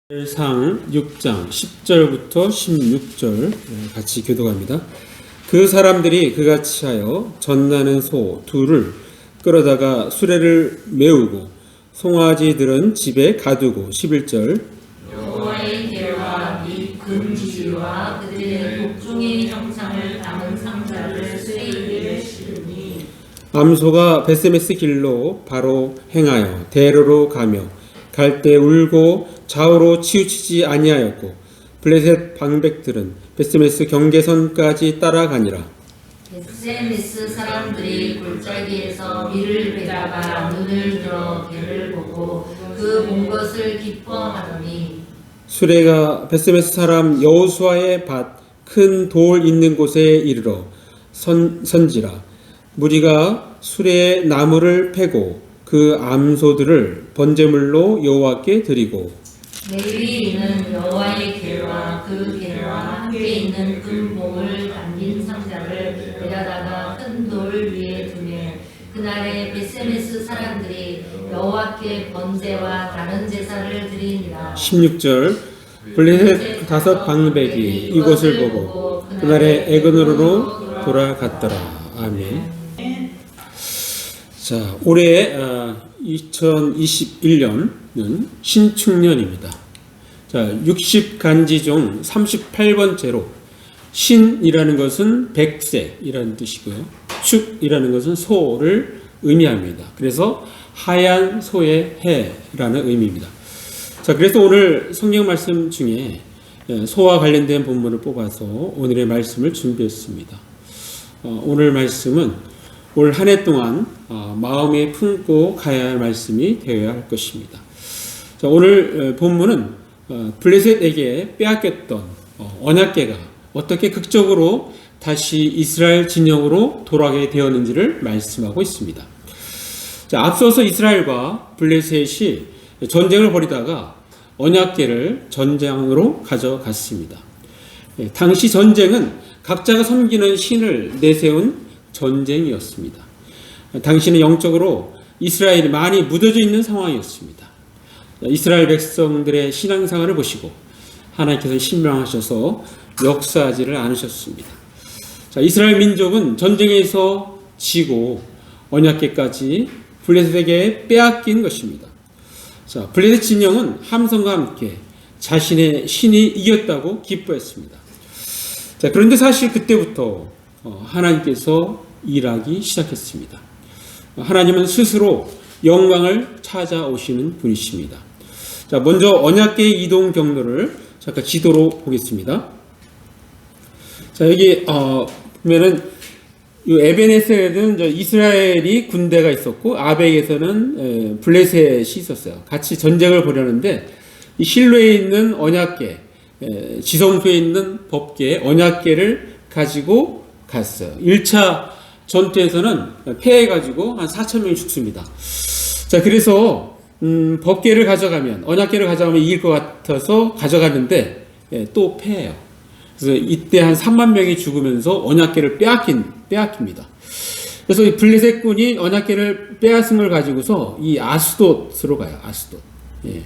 상 6장 10절부터 16절 같이 교독합니다. 그 사람들이 그같이 하여 젖나는 소 둘을 끌어다가 수레를 메우고 송아지들은 집에 가두고 11절 여호와의 계와 및 금지와 그들의 복종의 형상을 담은 상자를 수레 위에 실으니 암소가 베세메스 길로 바로 행하여 대로로 가며 갈 때 울고 좌우로 치우치지 아니하였고 블레셋 방백들은 베세메스 경계선까지 따라가니라. 베세메스 사람들이 골짜기에서 밀을 베다가 눈을 들어 배를 보고 그 본 것을 기뻐하더니 수레가 베세메스 사람 여호수아의 밭 큰 돌 있는 곳에 이르러 선지라. 무리가 수레의 나무를 패고 그 암소들을 번제물로 여호와께 드리고 레위인은 여호와의 계와 그 계와 함께 있는 금봉을 담긴 상자를 베다다가 큰 돌 위에 두매 그날에 베세메스 사람들이 여호와께 번제와 다른 제사를 드리니라. 16절 블레셋 다섯 방백이 이곳을 보고 그날에 에그노르로 돌아갔더라. 아멘. 자, 올해 2021년은 신축년입니다. 자, 60간지 중 38번째로 신이라는 것은 백색이라는 뜻이고요. 축이라는 것은 소를 의미합니다. 그래서 하얀 소의 해라는 의미입니다. 자, 그래서 오늘 성경 말씀 중에 소와 관련된 본문을 뽑아서 오늘의 말씀을 준비했습니다. 오늘 말씀은 올 한 해 동안 마음에 품고 가야 할 말씀이 되어야 할 것입니다. 자, 오늘 본문은 블레셋에게 빼앗겼던 언약궤가 어떻게 극적으로 다시 이스라엘 진영으로 돌아가게 되었는지를 말씀하고 있습니다. 자, 앞서서 이스라엘과 블레셋이 전쟁을 벌이다가 언약궤를 전장으로 가져갔습니다. 당시 전쟁은 각자가 섬기는 신을 내세운 전쟁이었습니다. 당시는 영적으로 이스라엘이 많이 무뎌져 있는 상황이었습니다. 이스라엘 백성들의 신앙생활을 보시고 하나님께서 신명하셔서 역사하지를 않으셨습니다. 자, 이스라엘 민족은 전쟁에서 지고 언약궤까지 블레셋에게 빼앗긴 것입니다. 자, 블레셋 진영은 함성과 함께 자신의 신이 이겼다고 기뻐했습니다. 자, 그런데 사실 그때부터 하나님께서 일하기 시작했습니다. 하나님은 스스로 영광을 찾아오시는 분이십니다. 자, 먼저 언약궤의 이동 경로를 잠깐 지도로 보겠습니다. 자, 여기 보면은 이 에벤에셀에는 이스라엘이 군대가 있었고 아벡에서는 블레셋이 있었어요. 같이 전쟁을 벌였는데 이 실로에 있는 언약궤, 지성소에 있는 법궤, 언약궤를 가지고 갔어요. 1차 전투에서는 패해가지고 한 4,000명이 죽습니다. 자, 그래서 법궤를 가져가면, 언약궤를 가져가면 이길 것 같아서 가져갔는데 또 패해요. 그래서 이때 한 3만 명이 죽으면서 언약궤를 빼앗깁니다. 그래서 이 블레셋군이 언약궤를 빼앗은 걸 가지고서 이 아스돗으로 가요. 아스돗. 예.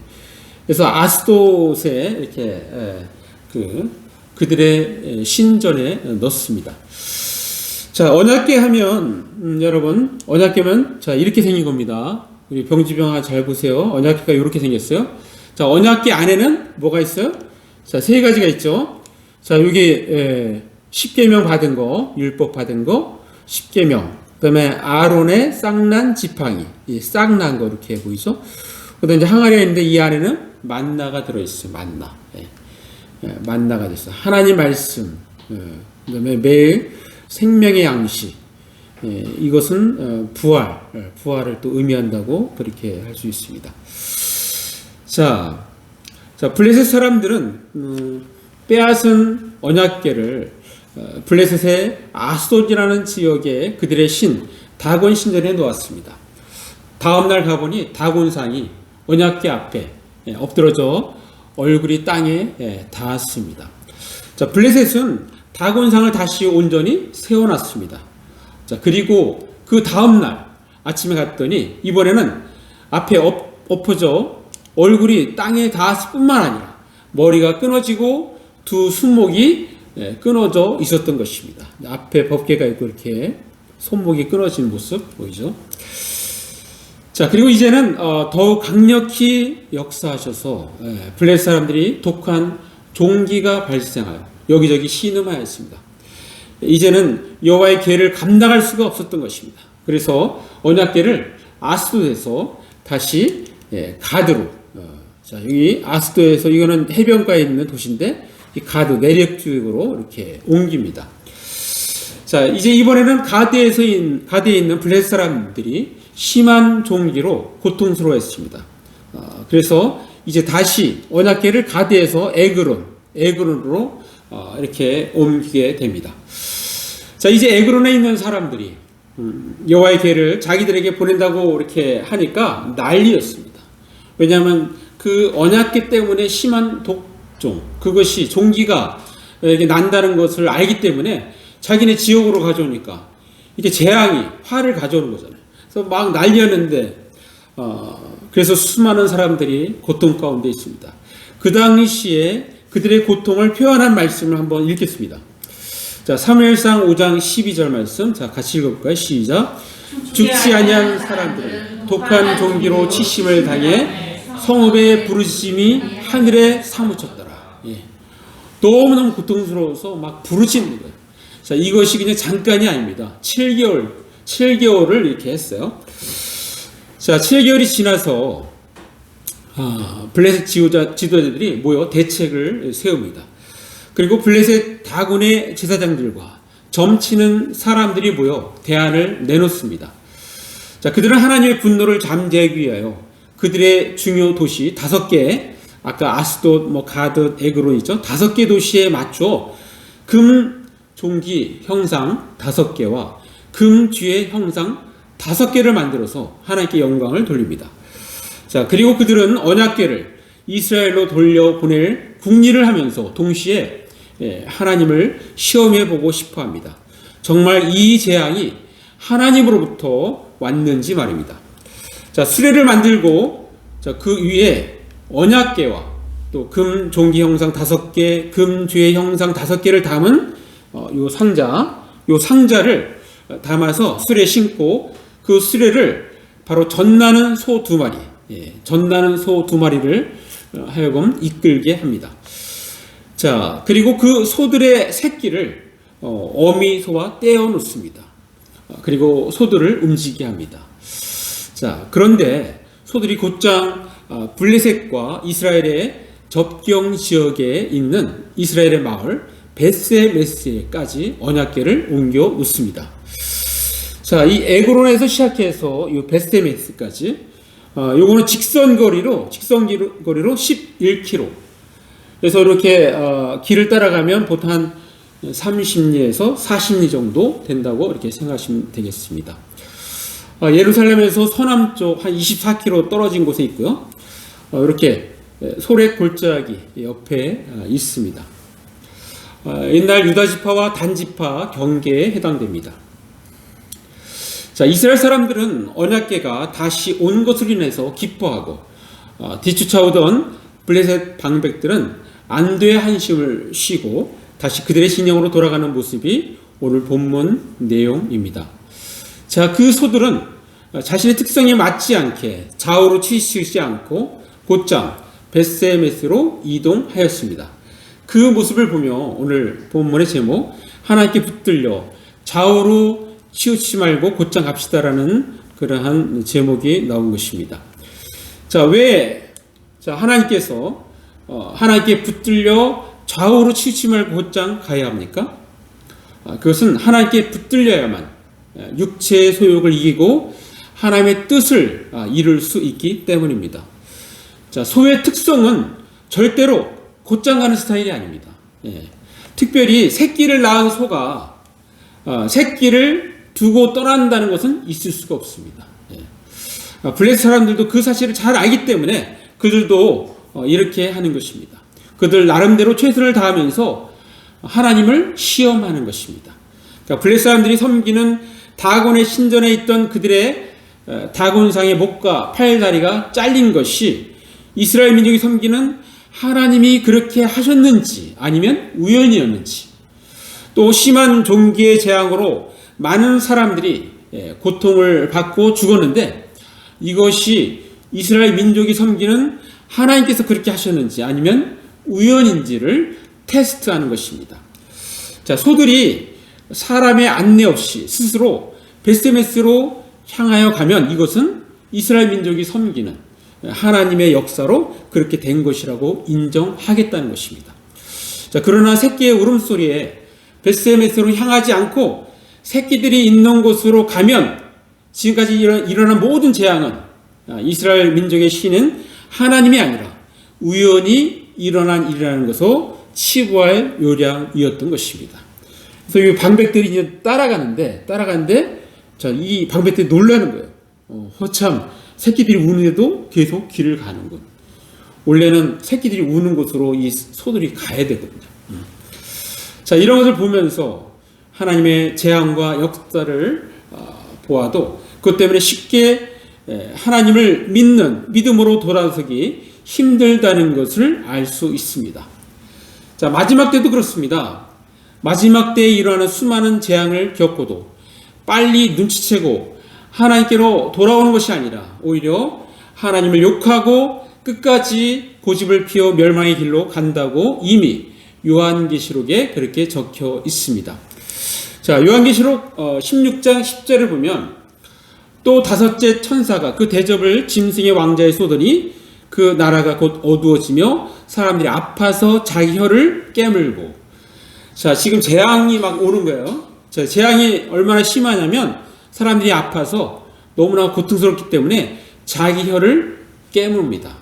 그래서 아스돗에 이렇게 그들의 신전에 넣습니다. 자, 언약궤 하면 여러분, 언약궤면 자, 이렇게 생긴 겁니다. 우리 병지병아 잘 보세요. 언약궤가 이렇게 생겼어요. 자, 언약궤 안에는 뭐가 있어요? 자, 세 가지가 있죠. 자, 여기 10계명 받은 거, 율법 받은 거, 10계명. 그다음에 아론의 싹난 지팡이, 이 싹난 거 이렇게 보이죠? 그다음에 이제 항아리가 있는데 이 안에는 만나가 들어 있어요. 만나. 만나가 됐어요. 하나님 말씀. 그다음에 매일 생명의 양식. 이것은 부활을 또 의미한다고 그렇게 할 수 있습니다. 자, 블레셋 사람들은 빼앗은 언약궤를 블레셋의 아스돗이라는 지역에 그들의 신 다곤 신전에 놓았습니다. 다음 날 가보니 다곤상이 언약궤 앞에 엎드러져 얼굴이 땅에 닿았습니다. 자, 블레셋은 다곤상을 다시 온전히 세워놨습니다. 자, 그리고 그 다음 날 아침에 갔더니 이번에는 앞에 엎어져 얼굴이 땅에 닿았을 뿐만 아니라 머리가 끊어지고 두 손목이 끊어져 있었던 것입니다. 앞에 법궤가 있고 이렇게 손목이 끊어진 모습 보이죠? 자, 그리고 이제는 더욱 강력히 역사하셔서 블레셋 사람들이 독한 종기가 발생하여 여기저기 신음하였습니다. 이제는 여호와의 궤를 감당할 수가 없었던 것입니다. 그래서 언약궤를 아스돗에서 다시 가드로, 자, 여기 아스돗에서 이거는 해변가에 있는 도시인데 이 가드 내륙 지역으로 이렇게 옮깁니다. 자, 이제 이번에는 가드에 있는 블레셋 사람들이 심한 종기로 고통스러워했습니다. 그래서 이제 다시 언약궤를 가드에서 에그론으로 이렇게 옮기게 됩니다. 자, 이제 에그론에 있는 사람들이 여호와의 궤를 자기들에게 보낸다고 이렇게 하니까 난리였습니다. 왜냐하면 그 언약궤 때문에 심한 독종, 그것이 종기가 이렇게 난다는 것을 알기 때문에 자기네 지역으로 가져오니까 이게 재앙이 화를 가져오는 거잖아요. 그래서 막 난리였는데 그래서 수많은 사람들이 고통 가운데 있습니다. 그 당시에 그들의 고통을 표현한 말씀을 한번 읽겠습니다. 자, 사무엘상 5장 12절 말씀, 자, 같이 읽어볼까요? 시작. 죽지 아니한 사람들은 독한 종기로 치심을 당해 성읍의 부르짖음이 하늘에 사무쳤더라. 예. 너무너무 고통스러워서 막 부르짖는 거예요. 자, 이것이 그냥 잠깐이 아닙니다. 7개월을 이렇게 했어요. 자, 7개월이 지나서 블레셋 지도자들이 모여 대책을 세웁니다. 그리고 블레셋 다곤의 제사장들과 점치는 사람들이 모여 대안을 내놓습니다. 자, 그들은 하나님의 분노를 잠재우기 위하여 그들의 중요 도시 5개, 아까 아스돗, 가드, 에그론 있죠? 5개 도시에 맞춰 금 종기 형상 5개와 금 뒤의 형상 5개를 만들어서 하나님께 영광을 돌립니다. 자, 그리고 그들은 언약궤를 이스라엘로 돌려보낼 궁리를 하면서 동시에 하나님을 시험해보고 싶어 합니다. 정말 이 재앙이 하나님으로부터 왔는지 말입니다. 자, 수레를 만들고, 자, 그 위에 언약궤와 또 금 종기 형상 5개, 금 뒤의 형상 5개를 담은 요 상자를 담아서 수레에 신고 그 수레를 바로 전나는 소 2마리, 전나는 소 2마리를 하여금 이끌게 합니다. 자, 그리고 그 소들의 새끼를 어미소와 떼어 놓습니다. 그리고 소들을 움직이게 합니다. 자, 그런데 소들이 곧장 블레셋과 이스라엘의 접경 지역에 있는 이스라엘의 마을 베스메스에까지 언약궤를 옮겨 놓습니다. 자, 이 에그론에서 시작해서 이 베스메스까지 요거는 직선거리로 11km. 그래서 이렇게 길을 따라가면 보통 한 30리에서 40리 정도 된다고 이렇게 생각하시면 되겠습니다. 예루살렘에서 서남쪽 한 24km 떨어진 곳에 있고요. 이렇게 소래 골짜기 옆에 있습니다. 옛날 유다지파와 단지파 경계에 해당됩니다. 자, 이스라엘 사람들은 언약궤가 다시 온 것으로 인해서 기뻐하고 뒤쫓아오던 블레셋 방백들은 안도의 한심을 쉬고 다시 그들의 진영으로 돌아가는 모습이 오늘 본문 내용입니다. 자, 그 소들은 자신의 특성에 맞지 않게 좌우로 치우치지 않고 곧장 베스메스로 이동하였습니다. 그 모습을 보며 오늘 본문의 제목, 하나님께 붙들려 좌우로 치우치지 말고 곧장 갑시다라는 그러한 제목이 나온 것입니다. 자, 왜 하나님께서 하나님께 붙들려 좌우로 치우치지 말고 곧장 가야 합니까? 그것은 하나님께 붙들려야만 육체의 소욕을 이기고 하나님의 뜻을 이룰 수 있기 때문입니다. 자, 소의 특성은 절대로 곧장 가는 스타일이 아닙니다. 특별히 새끼를 낳은 소가 새끼를 두고 떠난다는 것은 있을 수가 없습니다. 블레셋 사람들도 그 사실을 잘 알기 때문에 그들도 이렇게 하는 것입니다. 그들 나름대로 최선을 다하면서 하나님을 시험하는 것입니다. 그러니까 블레셋 사람들이 섬기는 다곤의 신전에 있던 그들의 다곤상의 목과 팔다리가 잘린 것이 이스라엘 민족이 섬기는 하나님이 그렇게 하셨는지 아니면 우연이었는지, 또 심한 종기의 재앙으로 많은 사람들이 고통을 받고 죽었는데 이것이 이스라엘 민족이 섬기는 하나님께서 그렇게 하셨는지 아니면 우연인지를 테스트하는 것입니다. 자, 소들이 사람의 안내 없이 스스로 베스메스로 향하여 가면 이것은 이스라엘 민족이 섬기는 하나님의 역사로 그렇게 된 것이라고 인정하겠다는 것입니다. 자, 그러나 새끼의 울음소리에 베스메스로 향하지 않고 새끼들이 있는 곳으로 가면 지금까지 일어난 모든 재앙은 이스라엘 민족의 신은 하나님이 아니라 우연히 일어난 일이라는 것을 치부할 요량이었던 것입니다. 그래서 이 방백들이 이제 따라가는데 자, 이 방백들이 놀라는 거예요. 허참 새끼들이 우는데도 계속 길을 가는군. 원래는 새끼들이 우는 곳으로 이 소들이 가야 되거든요. 자, 이런 것을 보면서 하나님의 재앙과 역사를 보아도 그것 때문에 쉽게 하나님을 믿는 믿음으로 돌아서기 힘들다는 것을 알 수 있습니다. 자, 마지막 때도 그렇습니다. 마지막 때에 일어나는 수많은 재앙을 겪고도 빨리 눈치채고 하나님께로 돌아오는 것이 아니라 오히려 하나님을 욕하고 끝까지 고집을 피워 멸망의 길로 간다고 이미 요한계시록에 그렇게 적혀 있습니다. 자, 요한계시록 16장 10절을 보면 또 다섯째 천사가 그 대접을 짐승의 왕자에 쏟으니 그 나라가 곧 어두워지며 사람들이 아파서 자기 혀를 깨물고. 자, 지금 재앙이 막 오는 거예요. 자, 재앙이 얼마나 심하냐면 사람들이 아파서 너무나 고통스럽기 때문에 자기 혀를 깨물습니다.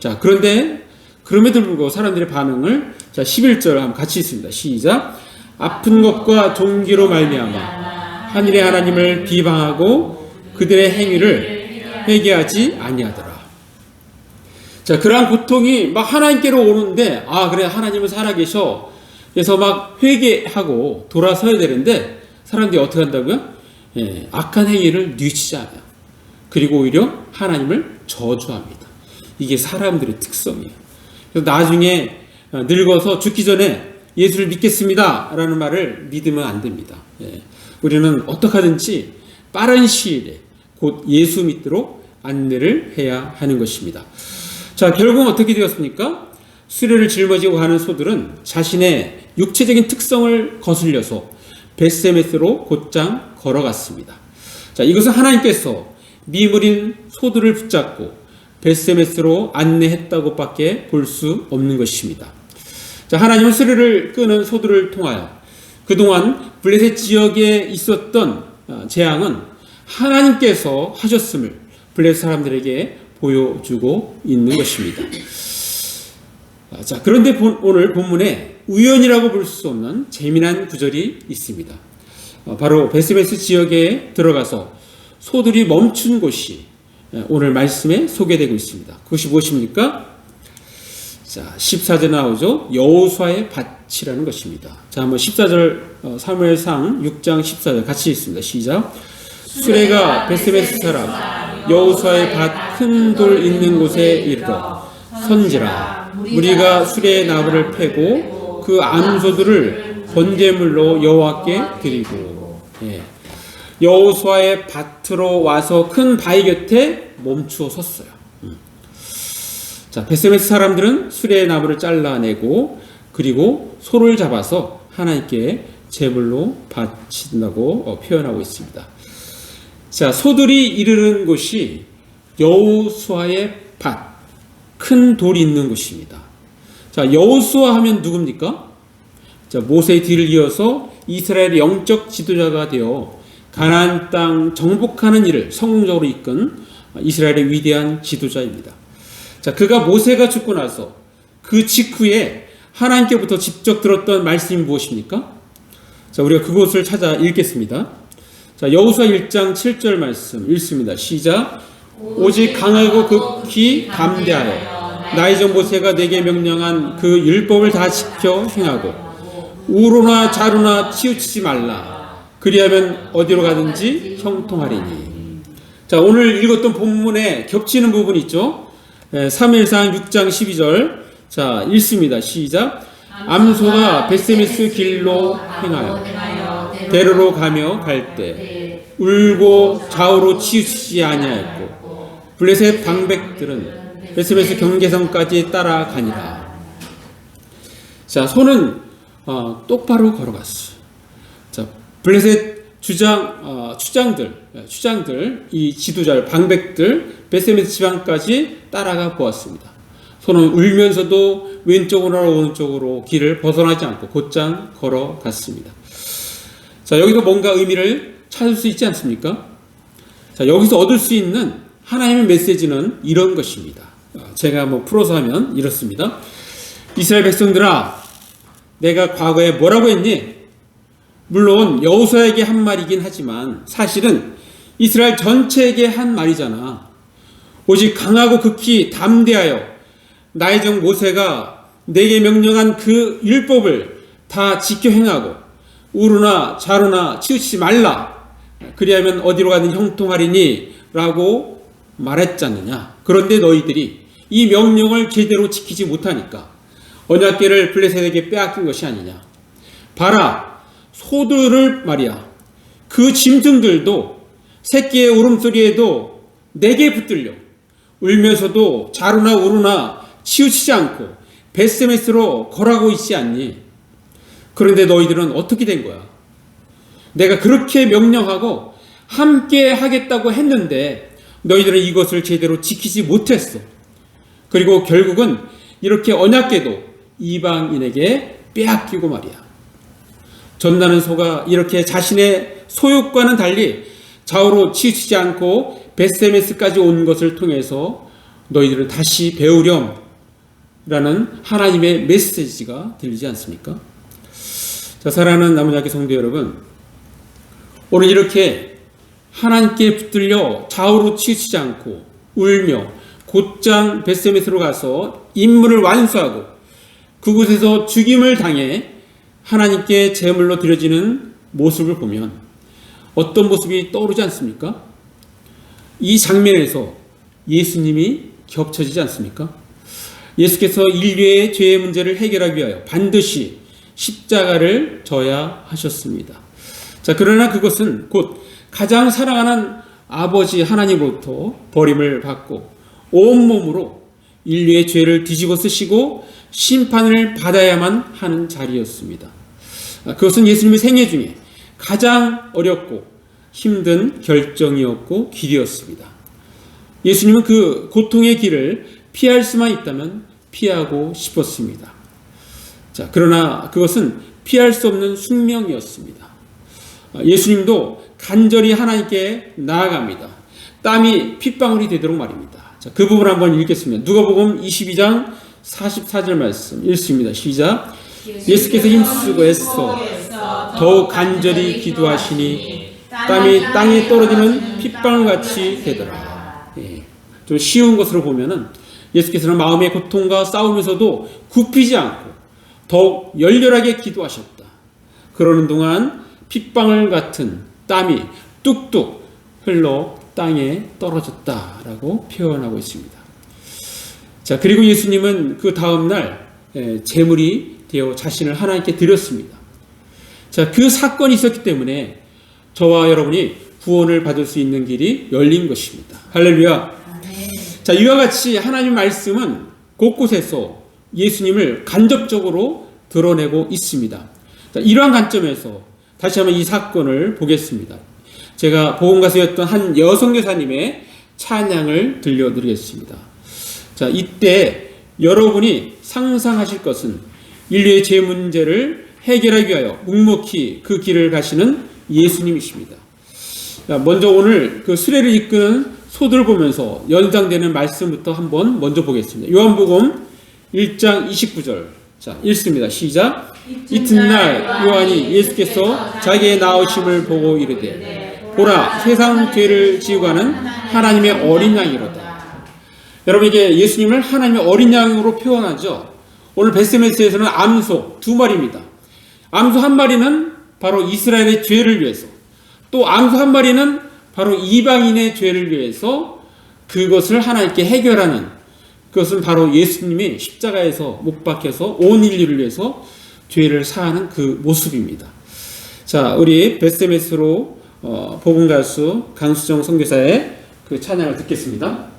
자, 그런데 그럼에도 불구하고 사람들의 반응을 자 11절 한번 같이 있습니다. 시작. 아픈 것과 종기로 말미암아 하늘의 하나님을 비방하고 그들의 행위를 회개하지 아니하더라. 자, 그러한 고통이 막 하나님께로 오는데 그래 하나님은 살아계셔. 그래서 막 회개하고 돌아서야 되는데 사람들이 어떻게 한다고요? 악한 행위를 뉘우치지 않아요. 그리고 오히려 하나님을 저주합니다. 이게 사람들의 특성이에요. 그래서 나중에 늙어서 죽기 전에 예수를 믿겠습니다 라는 말을 믿으면 안 됩니다. 우리는 어떻게 하든지 빠른 시일에 곧 예수 믿도록 안내를 해야 하는 것입니다. 자, 결국 어떻게 되었습니까? 수레를 짊어지고 가는 소들은 자신의 육체적인 특성을 거슬려서 벳세메스로 곧장 걸어갔습니다. 자, 이것은 하나님께서 미물인 소들을 붙잡고 벳세메스로 안내했다고 밖에 볼 수 없는 것입니다. 자, 하나님은 수레를 끄는 소들을 통하여 그동안 블레셋 지역에 있었던 재앙은 하나님께서 하셨음을 블레셋 사람들에게 보여주고 있는 것입니다. 자, 그런데 오늘 본문에 우연이라고 볼 수 없는 재미난 구절이 있습니다. 바로 벳세메스 지역에 들어가서 소들이 멈춘 곳이 오늘 말씀에 소개되고 있습니다. 그것이 무엇입니까? 자, 14절 나오죠. 여호수아의 밭이라는 것입니다. 자, 한번 14절 사무엘상 6장 14절 같이 읽습니다. 시작. 수레가 벳세메스 사람 여호수아의 밭 큰 돌 있는 곳에 이르러 선지라 우리가 수레의 나무를 패고 그 암소들을 번제물로 여호와께 드리고. 여호수아의 밭으로 와서 큰 바위 곁에 멈추어 섰어요. 자, 벳세메스 사람들은 수레의 나무를 잘라내고 그리고 소를 잡아서 하나님께 제물로 바친다고 표현하고 있습니다. 자, 소들이 이르는 곳이 여호수아의 밭, 큰 돌이 있는 곳입니다. 자, 여호수아 하면 누굽니까? 자, 모세의 뒤를 이어서 이스라엘의 영적 지도자가 되어 가나안 땅 정복하는 일을 성공적으로 이끈 이스라엘의 위대한 지도자입니다. 자, 그가 모세가 죽고 나서 그 직후에 하나님께부터 직접 들었던 말씀이 무엇입니까? 자, 우리가 그곳을 찾아 읽겠습니다. 자, 여호수아 1장 7절 말씀 읽습니다. 시작. 오직 강하고 극히 담대하여 나의 종 모세가 내게 명령한 그 율법을 다 지켜 행하고 우로나 좌로나 치우치지 말라. 그리하면 어디로 가든지 형통하리니. 자, 오늘 읽었던 본문에 겹치는 부분이 있죠. 사무엘상 6장 12절. 자, 읽습니다. 시작. 암소가 벳세메스 길로 행하여 대로로 가며 갈 때 울고 좌우로 치우치지 아니하였고 블레셋 방백들은 벳세메스 경계선까지 따라가니라. 자, 손은 똑바로 걸어갔어. 자, 블레셋 추장들, 이 지도자들, 방백들, 벳세메스 지방까지 따라가 보았습니다. 손은 울면서도 왼쪽으로 오른쪽으로 길을 벗어나지 않고 곧장 걸어갔습니다. 자, 여기서 뭔가 의미를 찾을 수 있지 않습니까? 자, 여기서 얻을 수 있는 하나님의 메시지는 이런 것입니다. 제가 한번 풀어서 하면 이렇습니다. 이스라엘 백성들아, 내가 과거에 뭐라고 했니? 물론 여호수아에게 한 말이긴 하지만 사실은 이스라엘 전체에게 한 말이잖아. 오직 강하고 극히 담대하여 나의 종 모세가 내게 명령한 그 율법을 다 지켜 행하고 우르나 좌루나 치우치지 말라. 그리하면 어디로 가든 형통하리니 라고 말했지 않느냐. 그런데 너희들이 이 명령을 제대로 지키지 못하니까 언약궤를 블레셋에게 빼앗긴 것이 아니냐. 봐라, 소들을 말이야. 그 짐승들도 새끼의 울음소리에도 내게 붙들려 울면서도 좌루나 우루나 치우치지 않고 벳세메스로 걸어가고 있지 않니? 그런데 너희들은 어떻게 된 거야? 내가 그렇게 명령하고 함께 하겠다고 했는데 너희들은 이것을 제대로 지키지 못했어. 그리고 결국은 이렇게 언약궤도 이방인에게 빼앗기고 말이야. 전나는 소가 이렇게 자신의 소욕과는 달리 좌우로 치우치지 않고 벳세메스까지 온 것을 통해서 너희들은 다시 배우렴 라는 하나님의 메시지가 들리지 않습니까? 자, 사랑하는 남은야교 성도 여러분, 오늘 이렇게 하나님께 붙들려 좌우로 치우치지 않고 울며 곧장 벳세메스로 가서 임무를 완수하고 그곳에서 죽임을 당해 하나님께 제물로 드려지는 모습을 보면 어떤 모습이 떠오르지 않습니까? 이 장면에서 예수님이 겹쳐지지 않습니까? 예수께서 인류의 죄의 문제를 해결하기 위하여 반드시 십자가를 져야 하셨습니다. 자, 그러나 그것은 곧 가장 사랑하는 아버지 하나님으로부터 버림을 받고 온몸으로 인류의 죄를 뒤집어 쓰시고 심판을 받아야만 하는 자리였습니다. 그것은 예수님의 생애 중에 가장 어렵고 힘든 결정이었고 길이었습니다. 예수님은 그 고통의 길을 피할 수만 있다면 피하고 싶었습니다. 자, 그러나 그것은 피할 수 없는 숙명이었습니다. 예수님도 간절히 하나님께 나아갑니다. 땀이 핏방울이 되도록 말입니다. 자, 그 부분 한번 읽겠습니다. 누가복음 22장 44절 말씀 읽습니다. 시작. 예수께서 힘쓰고 애써 더욱 간절히 기도하시니 땀이 땅에 떨어지는 핏방울같이 되더라. 예, 좀 쉬운 것으로 보면은 예수께서는 마음의 고통과 싸우면서도 굽히지 않고 더욱 열렬하게 기도하셨다. 그러는 동안 핏방울 같은 땀이 뚝뚝 흘러 땅에 떨어졌다라고 표현하고 있습니다. 자, 그리고 예수님은 그 다음날 제물이 되어 자신을 하나님께 드렸습니다. 자, 그 사건이 있었기 때문에 저와 여러분이 구원을 받을 수 있는 길이 열린 것입니다. 할렐루야. 자, 이와 같이 하나님 말씀은 곳곳에서 예수님을 간접적으로 드러내고 있습니다. 자, 이러한 관점에서 다시 한번 이 사건을 보겠습니다. 제가 보험가수였던 한 여성교사님의 찬양을 들려드리겠습니다. 자, 이때 여러분이 상상하실 것은 인류의 죄 문제를 해결하기 위하여 묵묵히 그 길을 가시는 예수님이십니다. 자, 먼저 오늘 그 수레를 이끄는 소들을 보면서 연상되는 말씀부터 한번 먼저 보겠습니다. 요한복음 1장 29절. 자, 읽습니다. 시작. 이튿날 요한이 예수께서 자기의 나오심을 보고 이르되 보라, 세상 죄를 지우고 가는 하나님의 어린 양이로다. 여러분, 이게 예수님을 하나님의 어린 양으로 표현하죠. 오늘 벳세메스에서는 암소 2마리입니다. 암소 1마리는 바로 이스라엘의 죄를 위해서, 또 암소 1마리는 바로 이방인의 죄를 위해서 그것을 하나님께 해결하는 그것은 바로 예수님이 십자가에서 못 박혀서 온 인류를 위해서 죄를 사하는 그 모습입니다. 자, 우리 베스메스로 복음 가수 강수정 선교사의 그 찬양을 듣겠습니다.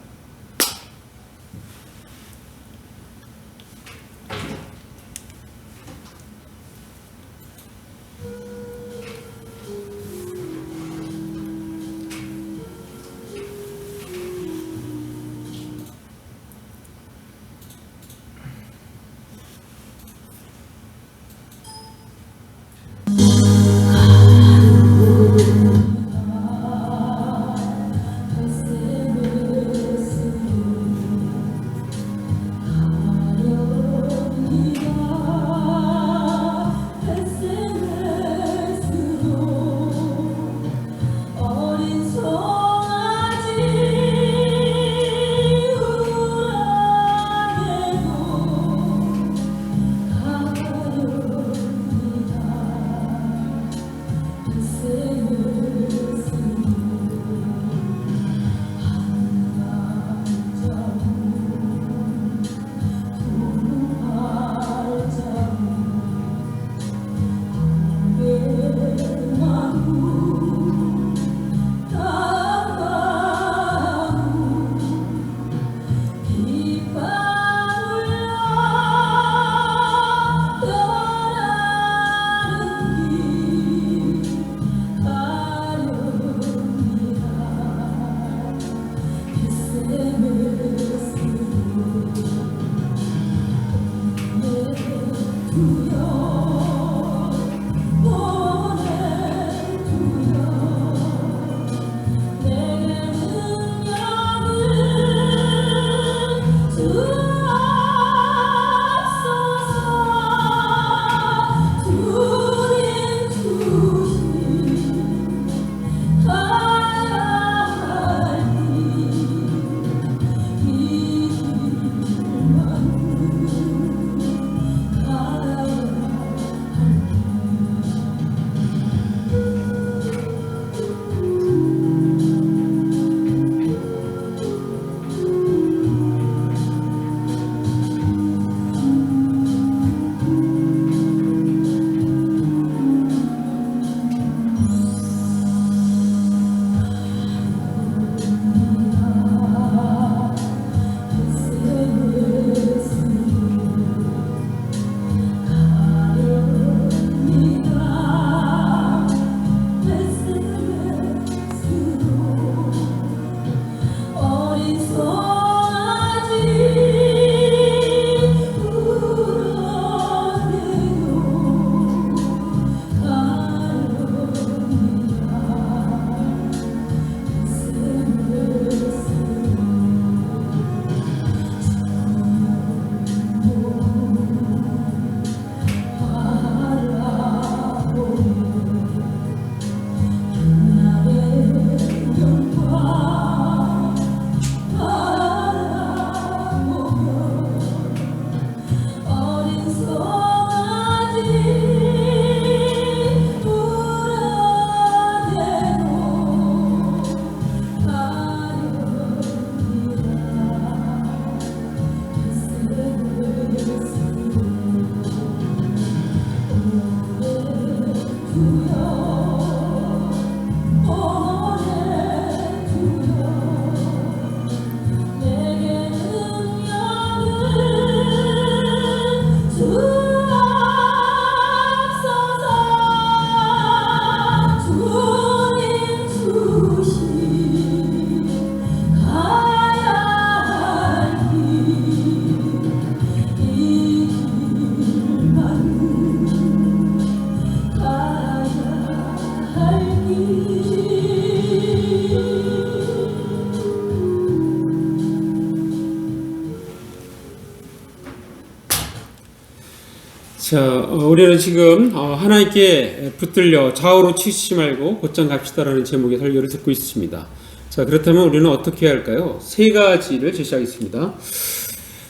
자, 우리는 지금 하나님께 붙들려 좌우로 치우치지 말고 곧장 갑시다라는 제목의 설교를 듣고 있습니다. 자, 그렇다면 우리는 어떻게 해야 할까요? 세 가지를 제시하겠습니다.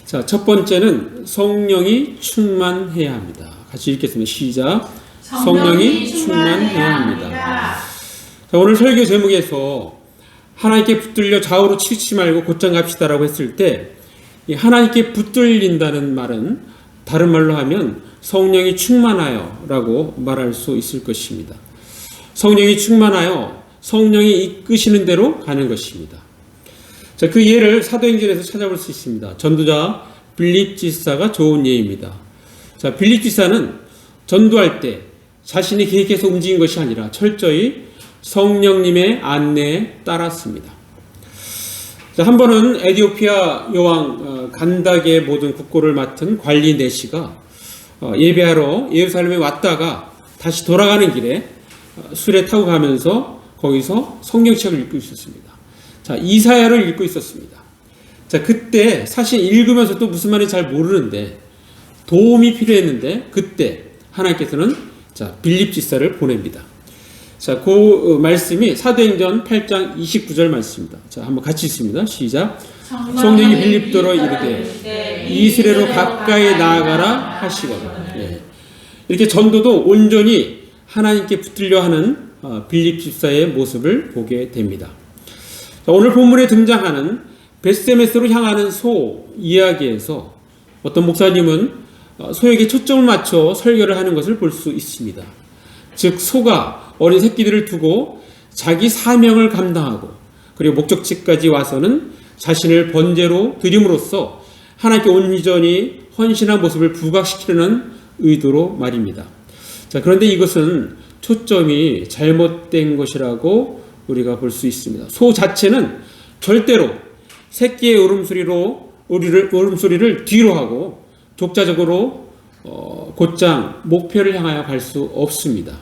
자, 첫 번째는 성령이 충만해야 합니다. 같이 읽겠습니다. 시작. 성령이 충만해야 합니다. 자, 오늘 설교 제목에서 하나님께 붙들려 좌우로 치우치지 말고 곧장 갑시다라고 했을 때 이 하나님께 붙들린다는 말은 다른 말로 하면 성령이 충만하여 라고 말할 수 있을 것입니다. 성령이 충만하여 성령이 이끄시는 대로 가는 것입니다. 자, 그 예를 사도행전에서 찾아볼 수 있습니다. 전도자 빌립 지사가 좋은 예입니다. 자, 빌립 지사는 전도할 때 자신이 계획해서 움직인 것이 아니라 철저히 성령님의 안내에 따랐습니다. 자, 한 번은 에티오피아 여왕 간닥의 모든 국고를 맡은 관리 내시가 예배하러 예루살렘에 왔다가 다시 돌아가는 길에 술에 타고 가면서 거기서 성경책을 읽고 있었습니다. 자, 이사야를 읽고 있었습니다. 자, 그때 사실 읽으면서 또 무슨 말인지 잘 모르는데 도움이 필요했는데 그때 하나님께서는 자, 빌립 지사를 보냅니다. 자, 그 말씀이 사도행전 8장 29절 말씀입니다. 자, 한번 같이 읽습니다. 시작. 성령이 빌립더러 이르되 이스라엘로 가까이 나아가라 하시거든. 예. 이렇게 전도도 온전히 하나님께 붙들려 하는 빌립 집사의 모습을 보게 됩니다. 자, 오늘 본문에 등장하는 벳세메스로 향하는 소 이야기에서 어떤 목사님은 소에게 초점을 맞춰 설교를 하는 것을 볼 수 있습니다. 즉 소가 어린 새끼들을 두고 자기 사명을 감당하고 그리고 목적지까지 와서는 자신을 번제로 드림으로써 하나님께 온전히 헌신한 모습을 부각시키려는 의도로 말입니다. 자, 그런데 이것은 초점이 잘못된 것이라고 우리가 볼 수 있습니다. 소 자체는 절대로 새끼의 울음소리를 뒤로 하고 독자적으로 곧장 목표를 향하여 갈 수 없습니다.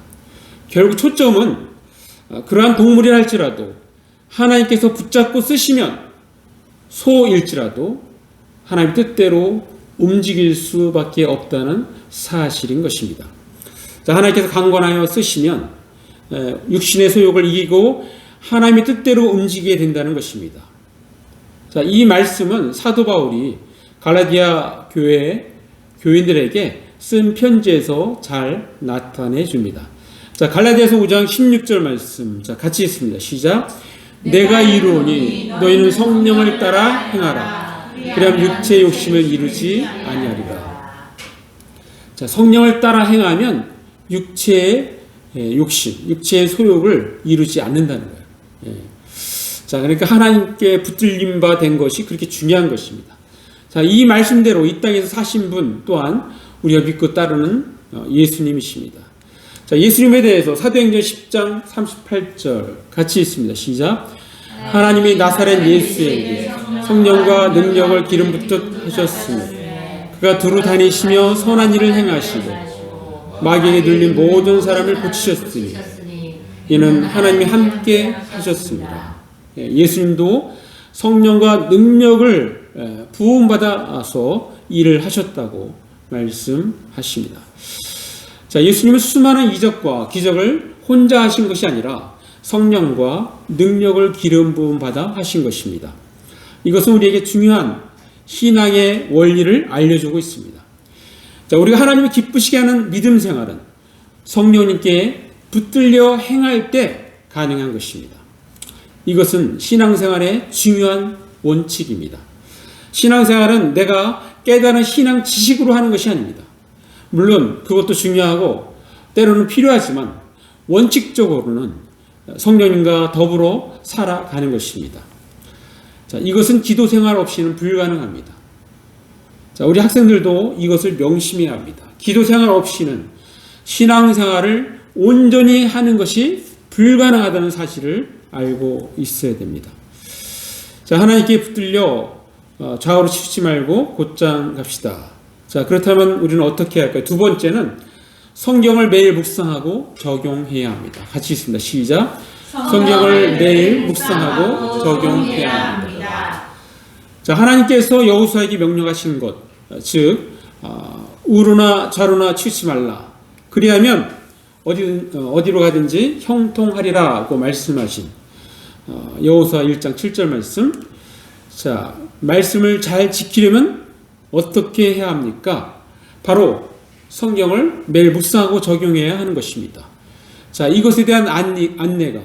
결국 초점은 그러한 동물이라 할지라도 하나님께서 붙잡고 쓰시면 소일지라도 하나님 뜻대로 움직일 수밖에 없다는 사실인 것입니다. 자, 하나님께서 강권하여 쓰시면 육신의 소욕을 이기고 하나님의 뜻대로 움직이게 된다는 것입니다. 자, 이 말씀은 사도 바울이 갈라디아 교회 교인들에게 쓴 편지에서 잘 나타내 줍니다. 자, 갈라디아서 5장 16절 말씀. 자, 같이 읽습니다. 시작. 내가 이루오니 너희는 성령을 따라 행하라. 그럼 육체의 욕심을 이루지 아니하리라. 자, 성령을 따라 행하면 육체의 욕심, 육체의 소욕을 이루지 않는다는 거예요. 예. 자, 그러니까 하나님께 붙들림 바 된 것이 그렇게 중요한 것입니다. 자, 이 말씀대로 이 땅에서 사신 분 또한 우리가 믿고 따르는 예수님이십니다. 자, 예수님에 대해서 사도행전 10장 38절 같이 읽습니다. 시작. 하나님이 나사렛 예수에게 성령과 능력을 기름 붓듯 하셨으며 그가 두루 다니시며 선한 일을 행하시고 마귀에게 눌린 모든 사람을 고치셨으니 이는 하나님이 함께 하셨습니다. 예수님도 성령과 능력을 부음받아서 일을 하셨다고 말씀하십니다. 자, 예수님은 수많은 이적과 기적을 혼자 하신 것이 아니라 성령과 능력을 기름 부음 받아 하신 것입니다. 이것은 우리에게 중요한 신앙의 원리를 알려주고 있습니다. 자, 우리가 하나님을 기쁘시게 하는 믿음 생활은 성령님께 붙들려 행할 때 가능한 것입니다. 이것은 신앙생활의 중요한 원칙입니다. 신앙생활은 내가 깨달은 신앙 지식으로 하는 것이 아닙니다. 물론 그것도 중요하고 때로는 필요하지만 원칙적으로는 성령님과 더불어 살아가는 것입니다. 자, 이것은 기도 생활 없이는 불가능합니다. 자, 우리 학생들도 이것을 명심해야 합니다. 기도 생활 없이는 신앙생활을 온전히 하는 것이 불가능하다는 사실을 알고 있어야 됩니다. 자, 하나님께 붙들려 좌우로 치우치 말고 곧장 갑시다. 자, 그렇다면 우리는 어떻게 할까요? 두 번째는 성경을 매일 묵상하고 적용해야 합니다. 같이 읽습니다. 시작. 성경을 매일 묵상하고 적용해야 합니다. 자, 하나님께서 여호수아에게 명령하신 것, 즉 우로나 좌로나 치우치 말라. 그리하면 어디로 가든지 형통하리라고 말씀하신 여호수아 1장 7절 말씀. 자, 말씀을 잘 지키려면 어떻게 해야 합니까? 바로 성경을 매일 묵상하고 적용해야 하는 것입니다. 자, 이것에 대한 안내가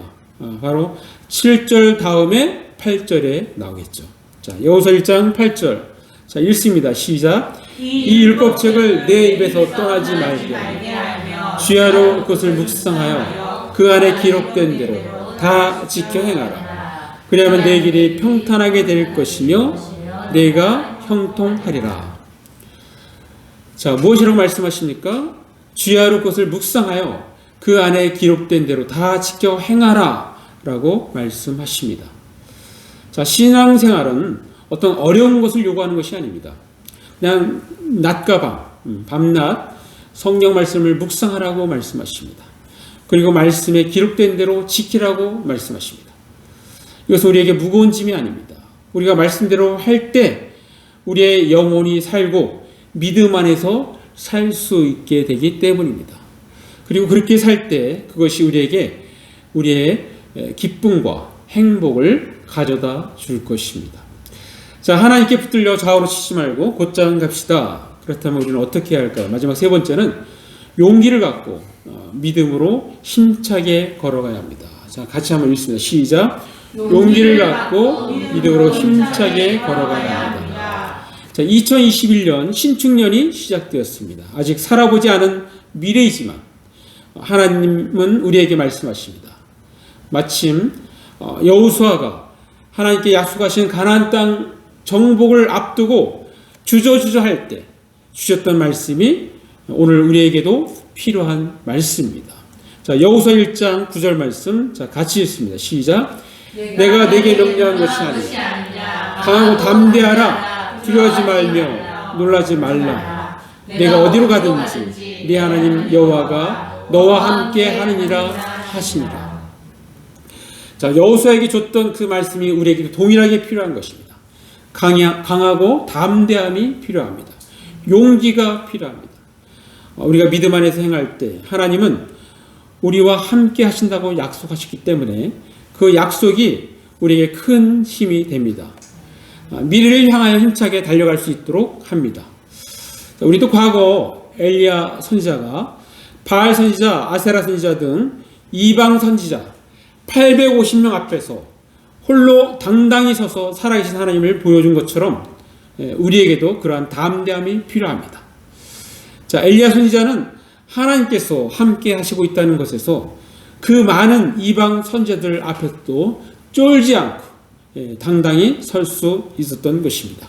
바로 7절 다음에 8절에 나오겠죠. 자, 여호수아 1장 8절. 자, 자, 읽습니다. 시작. 이 율법책을 내 입에서 떠나지 말게 하며 주야로 그것을 묵상하여 그 안에 기록된 대로 다 지켜 행하라. 그리하면 내 길이 평탄하게 될 것이며 내가 형통하리라. 자, 무엇이라고 말씀하십니까? 주야로 그것을 묵상하여 그 안에 기록된 대로 다 지켜 행하라 라고 말씀하십니다. 자, 신앙생활은 어떤 어려운 것을 요구하는 것이 아닙니다. 그냥 낮과 밤낮 성경 말씀을 묵상하라고 말씀하십니다. 그리고 말씀에 기록된 대로 지키라고 말씀하십니다. 이것은 우리에게 무거운 짐이 아닙니다. 우리가 말씀대로 할 때 우리의 영혼이 살고 믿음 안에서 살 수 있게 되기 때문입니다. 그리고 그렇게 살 때 그것이 우리에게 우리의 기쁨과 행복을 가져다 줄 것입니다. 자, 하나님께 붙들려 좌우로 치지 말고 곧장 갑시다. 그렇다면 우리는 어떻게 해야 할까요? 마지막 세 번째는 용기를 갖고 믿음으로 힘차게 걸어가야 합니다. 자, 같이 한번 읽습니다. 시작. 용기를 갖고 믿음으로 힘차게 걸어가야 합니다. 자, 2021년 신축년이 시작되었습니다. 아직 살아보지 않은 미래이지만 하나님은 우리에게 말씀하십니다. 마침 여호수아가 하나님께 약속하신 가나안 땅 정복을 앞두고 주저할 때 주셨던 말씀이 오늘 우리에게도 필요한 말씀입니다. 자, 여호수아 1장 9절 말씀, 자, 같이 읽습니다. 시작. 내가 내게 명령한 것이 아니라 강하고 담대하라. 두려워하지 말며 놀라지 말라. 내가 어디로 가든지 네 하나님 여호와가 너와 함께 하느니라 하시니라. 자, 여호수아에게 줬던 그 말씀이 우리에게도 동일하게 필요한 것입니다. 강하고 담대함이 필요합니다. 용기가 필요합니다. 우리가 믿음 안에서 행할 때 하나님은 우리와 함께 하신다고 약속하셨기 때문에 그 약속이 우리에게 큰 힘이 됩니다. 미래를 향하여 힘차게 달려갈 수 있도록 합니다. 우리도 과거 엘리야 선지자가 바알 선지자, 아세라 선지자 등 이방 선지자 850명 앞에서 홀로 당당히 서서 살아계신 하나님을 보여준 것처럼 우리에게도 그러한 담대함이 필요합니다. 자, 엘리야 선지자는 하나님께서 함께 하시고 있다는 것에서 그 많은 이방 선지자들 앞에서도 쫄지 않고 당당히 설 수 있었던 것입니다.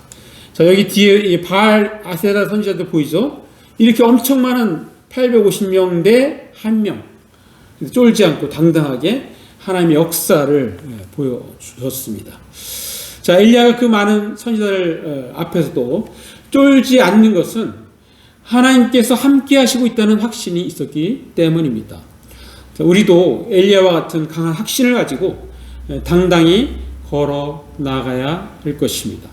자, 여기 뒤에 바알 아세라 선지자들 보이죠? 이렇게 엄청 많은 850명 대 1명 쫄지 않고 당당하게 하나님의 역사를 보여주셨습니다. 자, 엘리야가 그 많은 선지자들 앞에서도 쫄지 않는 것은 하나님께서 함께 하시고 있다는 확신이 있었기 때문입니다. 자, 우리도 엘리야와 같은 강한 확신을 가지고 당당히 걸어 나가야 할 것입니다.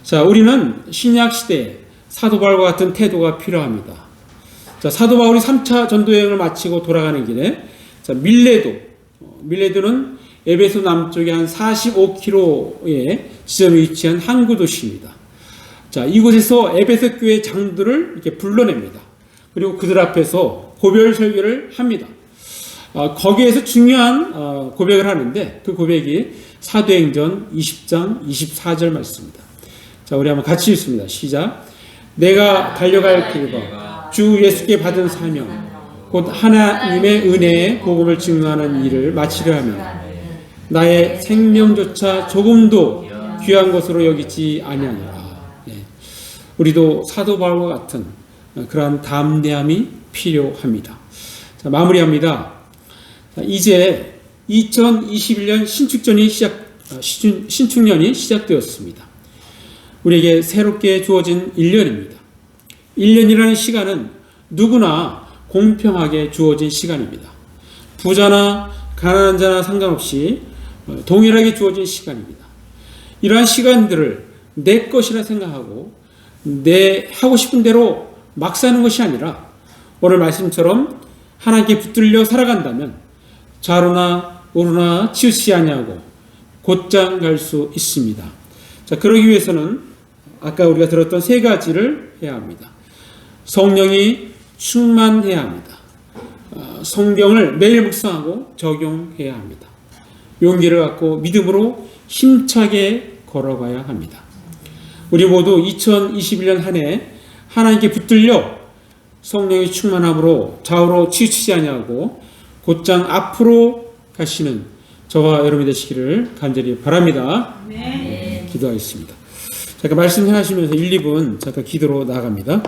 자, 우리는 신약 시대에 사도 바울과 같은 태도가 필요합니다. 자, 사도 바울이 3차 전도여행을 마치고 돌아가는 길에 자, 밀레도는 에베소 남쪽에 한 45km의 지점에 위치한 항구 도시입니다. 자, 이곳에서 에베소 교회 장들을 이렇게 불러냅니다. 그리고 그들 앞에서 고별 설교를 합니다. 거기에서 중요한 고백을 하는데 그 고백이 사도행전 20장 24절 말씀입니다. 자, 우리 한번 같이 읽습니다. 시작. 내가 달려갈 길과 주 예수께 받은 사명 곧 하나님의 은혜의 복음을 증거하는 일을 마치려 하면 나의 생명조차 조금도 귀한 것으로 여기지 아니하노라. 우리도 사도 바울과 같은 그러한 담대함이 필요합니다. 자, 마무리합니다. 자, 이제 2021년 신축년이 시작되었습니다. 우리에게 새롭게 주어진 1년입니다. 1년이라는 시간은 누구나 공평하게 주어진 시간입니다. 부자나 가난한 자나 상관없이 동일하게 주어진 시간입니다. 이러한 시간들을 내 것이라 생각하고 내 하고 싶은 대로 막 사는 것이 아니라 오늘 말씀처럼 하나님께 붙들려 살아간다면 좌로나 우로나 치우치지 아니하고 곧장 갈 수 있습니다. 자, 그러기 위해서는 아까 우리가 들었던 세 가지를 해야 합니다. 성령이 충만해야 합니다. 성경을 매일 묵상하고 적용해야 합니다. 용기를 갖고 믿음으로 힘차게 걸어가야 합니다. 우리 모두 2021년 한 해 하나님께 붙들려 성령의 충만함으로 좌우로 치우치지 아니하고 곧장 앞으로 가시는 저와 여러분이 되시기를 간절히 바랍니다. 네. 기도하겠습니다. 잠깐 말씀 하시면서 1, 2분 잠깐 기도로 나아갑니다.